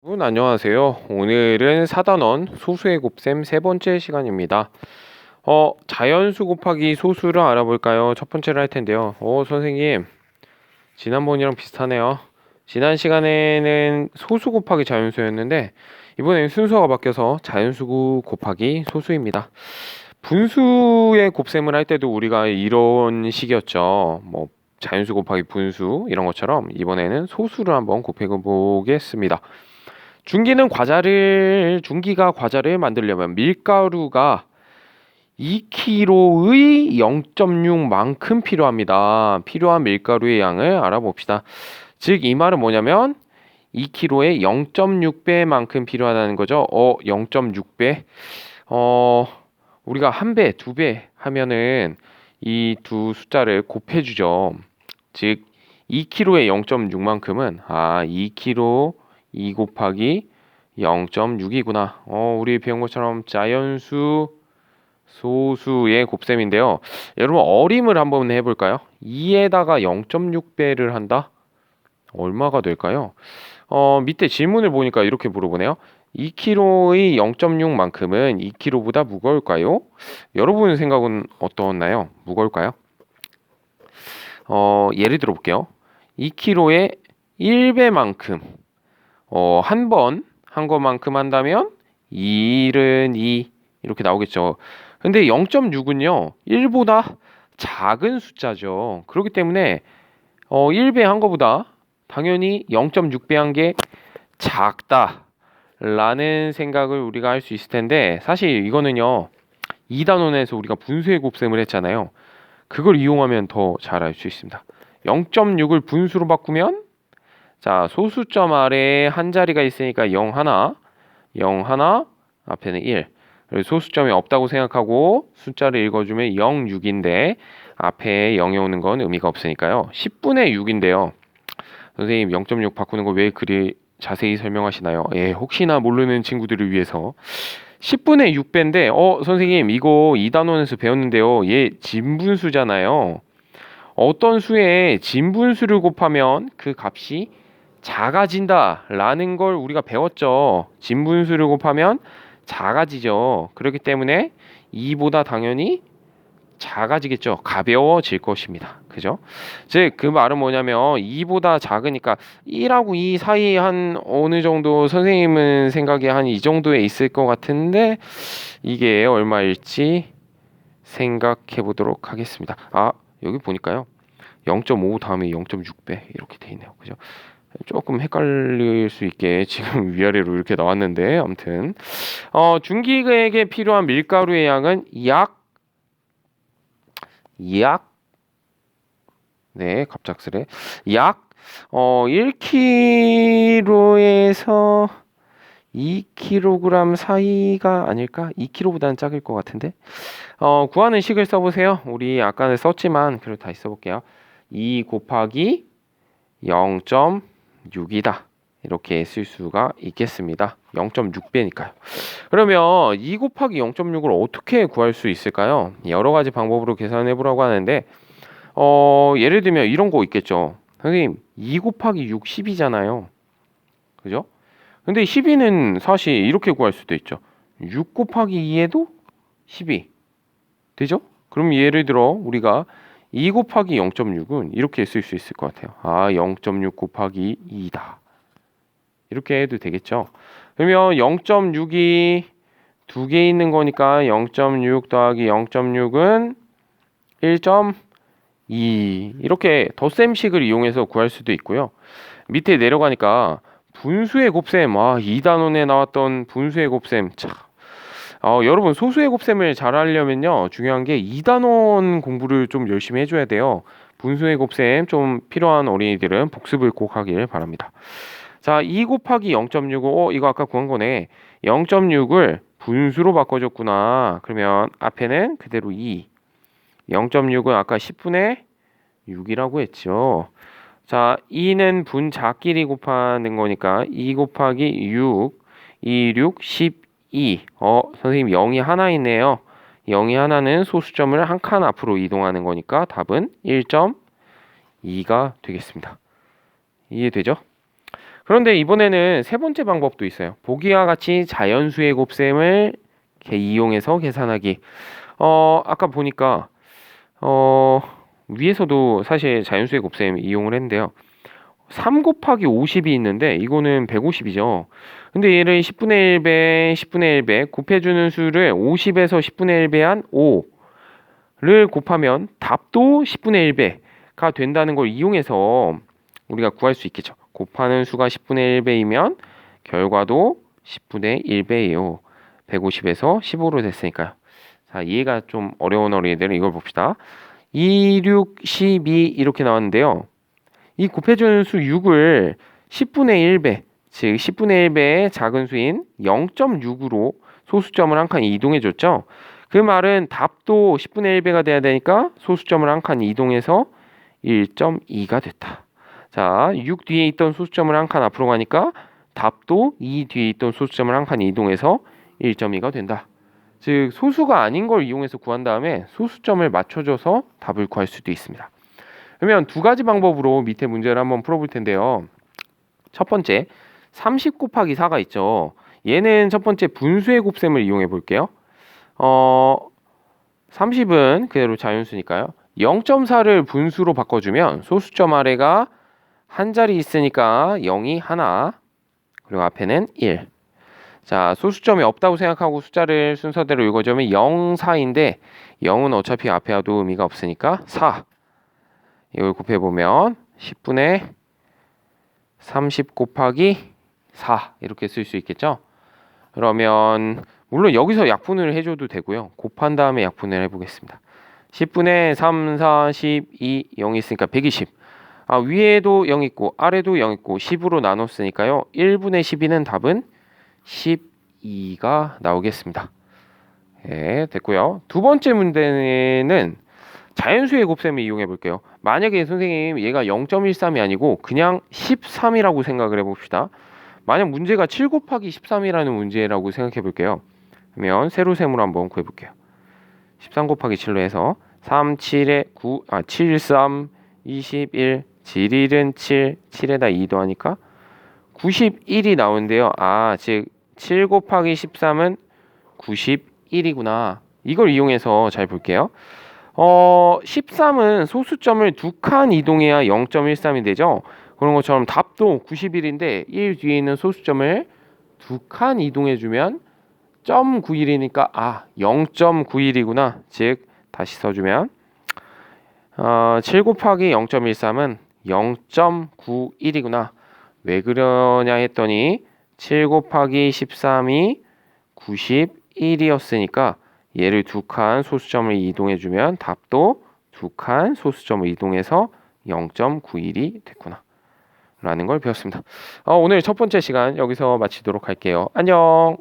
여러분 안녕하세요. 오늘은 4단원 소수의 곱셈 세 번째 시간입니다. 자연수 곱하기 소수를 알아볼까요? 첫 번째를 할 텐데요. 선생님, 지난번이랑 비슷하네요. 지난 시간에는 소수 곱하기 자연수였는데 이번에는 순서가 바뀌어서 자연수 곱하기 소수입니다. 분수의 곱셈을 할 때도 우리가 이런 식이었죠. 뭐 자연수 곱하기 분수 이런 것처럼 이번에는 소수를 한번 곱해 보겠습니다. 중기가 과자를 만들려면 밀가루가 2kg의 0.6만큼 필요합니다. 필요한 밀가루의 양을 알아봅시다. 즉, 이 말은 뭐냐면 2kg의 0.6배만큼 필요하다는 거죠. 0.6배. 우리가 1배, 2배 하면은 이 두 숫자를 곱해주죠. 즉, 2kg의 0.6만큼은 2kg 2 곱하기 0.6이구나. 우리 배운 것처럼 자연수 소수의 곱셈인데요. 여러분 어림을 한번 해볼까요? 2에다가 0.6배를 한다? 얼마가 될까요? 밑에 질문을 보니까 이렇게 물어보네요. 2kg의 0.6만큼은 2kg보다 무거울까요? 여러분 생각은 어떠나요? 무거울까요? 예를 들어 볼게요. 2kg의 1배만큼 한 것만큼 한다면 1은 2 이렇게 나오겠죠. 근데 0.6은요 1보다 작은 숫자죠. 그렇기 때문에 1배 한 거보다 당연히 0.6배 한 게 작다 라는 생각을 우리가 할 수 있을 텐데, 사실 이거는요 2단원에서 우리가 분수의 곱셈을 했잖아요. 그걸 이용하면 더 잘 알 수 있습니다. 0.6을 분수로 바꾸면, 자, 소수점 아래에 한 자리가 있으니까 0 하나, 0 하나, 앞에는 1. 그리고 소수점이 없다고 생각하고 숫자를 읽어주면 0, 6인데 앞에 0이 오는 건 의미가 없으니까요. 10분의 6인데요. 선생님 0.6 바꾸는 거 왜 그리 자세히 설명하시나요? 예, 혹시나 모르는 친구들을 위해서. 10분의 6배인데 선생님 이거 2단원에서 배웠는데요. 얘 진분수잖아요. 어떤 수에 진분수를 곱하면 그 값이 작아진다 라는 걸 우리가 배웠죠. 진분수를 곱하면 작아지죠. 그렇기 때문에 2보다 당연히 작아지겠죠. 가벼워질 것입니다. 그죠? 즉, 그 말은 뭐냐면 2보다 작으니까 1하고 2 사이 한 어느 정도, 선생님은 생각에 한 이 정도에 있을 것 같은데 이게 얼마일지 생각해 보도록 하겠습니다. 여기 보니까요. 0.5 다음에 0.6배 이렇게 돼 있네요. 그죠? 조금 헷갈릴 수 있게 지금 위아래로 이렇게 나왔는데, 아무튼 중기에게 필요한 밀가루의 양은 네, 갑작스레 약 1kg에서 2kg 사이가 아닐까? 2kg보다는 작을 것 같은데. 구하는 식을 써보세요. 우리 아까는 썼지만 그래도 다시 써볼게요. 2 곱하기 0.6이다. 이렇게 쓸 수가 있겠습니다. 0.6배니까요. 그러면 2 곱하기 0.6을 어떻게 구할 수 있을까요? 여러 가지 방법으로 계산해 보라고 하는데, 예를 들면 이런 거 있겠죠. 선생님, 2 곱하기 6 10이잖아요. 그죠? 근데 12는 사실 이렇게 구할 수도 있죠. 6 곱하기 2에도 12. 되죠? 그럼 예를 들어 우리가 2 곱하기 0.6은 이렇게 쓸 수 있을 것 같아요. 0.6 곱하기 2다. 이렇게 해도 되겠죠. 그러면 0.6이 두 개 있는 거니까 0.6 더하기 0.6은 1.2. 이렇게 덧셈식을 이용해서 구할 수도 있고요. 밑에 내려가니까 분수의 곱셈, 2단원에 나왔던 분수의 곱셈. 참. 여러분 소수의 곱셈을 잘 하려면요 중요한 게 2단원 공부를 좀 열심히 해줘야 돼요. 분수의 곱셈 좀 필요한 어린이들은 복습을 꼭 하길 바랍니다. 자, 2 곱하기 0.6, 이거 아까 구한 거네. 0.6을 분수로 바꿔줬구나. 그러면 앞에는 그대로 2. 0.6은 아까 10분의 6이라고 했죠. 자, 2는 분자끼리 곱하는 거니까 2 곱하기 6, 2, 6, 12. 선생님 0이 하나 있네요. 0이 하나는 소수점을 한 칸 앞으로 이동하는 거니까 답은 1.2가 되겠습니다. 이해되죠? 그런데 이번에는 세 번째 방법도 있어요. 보기와 같이 자연수의 곱셈을 이용해서 계산하기. 아까 보니까 위에서도 사실 자연수의 곱셈 이용을 했는데요. 3 곱하기 50이 있는데 이거는 150이죠. 근데 얘를 10분의 1배, 10분의 1배 곱해주는 수를 50에서 10분의 1배한 5를 곱하면 답도 10분의 1배가 된다는 걸 이용해서 우리가 구할 수 있겠죠. 곱하는 수가 10분의 1배이면 결과도 10분의 1배예요. 150에서 15로 됐으니까요. 자, 이해가 좀 어려운 어린이들은 이걸 봅시다. 2, 6, 12 이렇게 나왔는데요. 이 곱해주는 수 6을 10분의 1배, 즉 10분의 1배의 작은 수인 0.6으로 소수점을 한 칸 이동해줬죠. 그 말은 답도 10분의 1배가 돼야 되니까 소수점을 한 칸 이동해서 1.2가 됐다. 자, 6 뒤에 있던 소수점을 한 칸 앞으로 가니까 답도 2 뒤에 있던 소수점을 한 칸 이동해서 1.2가 된다. 즉 소수가 아닌 걸 이용해서 구한 다음에 소수점을 맞춰줘서 답을 구할 수도 있습니다. 그러면 두 가지 방법으로 밑에 문제를 한번 풀어볼 텐데요. 첫 번째, 30 곱하기 4가 있죠. 얘는 첫 번째 분수의 곱셈을 이용해 볼게요. 30은 그대로 자연수니까요. 0.4를 분수로 바꿔주면 소수점 아래가 한 자리 있으니까 0이 하나, 그리고 앞에는 1. 자, 소수점이 없다고 생각하고 숫자를 순서대로 읽어주면 0, 4인데 0은 어차피 앞에 와도 의미가 없으니까 4. 이걸 곱해보면 10분의 30 곱하기 4 이렇게 쓸 수 있겠죠. 그러면 물론 여기서 약분을 해줘도 되고요. 곱한 다음에 약분을 해보겠습니다. 10분의 3, 4, 12, 0이 있으니까 120. 위에도 0 있고 아래도 0 있고 10으로 나눴으니까요. 1분의 12는 답은 12가 나오겠습니다. 네, 됐고요. 두 번째 문제는 자연수의 곱셈을 이용해 볼게요. 만약에 선생님 얘가 0.13이 아니고 그냥 13이라고 생각을 해봅시다. 만약 문제가 7 곱하기 13이라는 문제라고 생각해 볼게요. 그러면 세로셈으로 한번 구해볼게요. 13 곱하기 7로 해서 3, 7에 9, 7, 3, 21, 7, 1은 7, 7에다 2 더하니까 91이 나오는데요. 즉 7 곱하기 13은 91이구나. 이걸 이용해서 잘 볼게요. 13은 소수점을 두 칸 이동해야 0.13이 되죠. 그런 것처럼 답도 91인데 1 뒤에 있는 소수점을 두 칸 이동해주면 0.91이니까 0.91이구나. 즉 다시 써주면 7 곱하기 0.13은 0.91이구나. 왜 그러냐 했더니 7 곱하기 13이 91이었으니까 얘를 두 칸 소수점을 이동해주면 답도 두 칸 소수점을 이동해서 0.91이 됐구나 라는 걸 배웠습니다. 오늘 첫 번째 시간 여기서 마치도록 할게요. 안녕.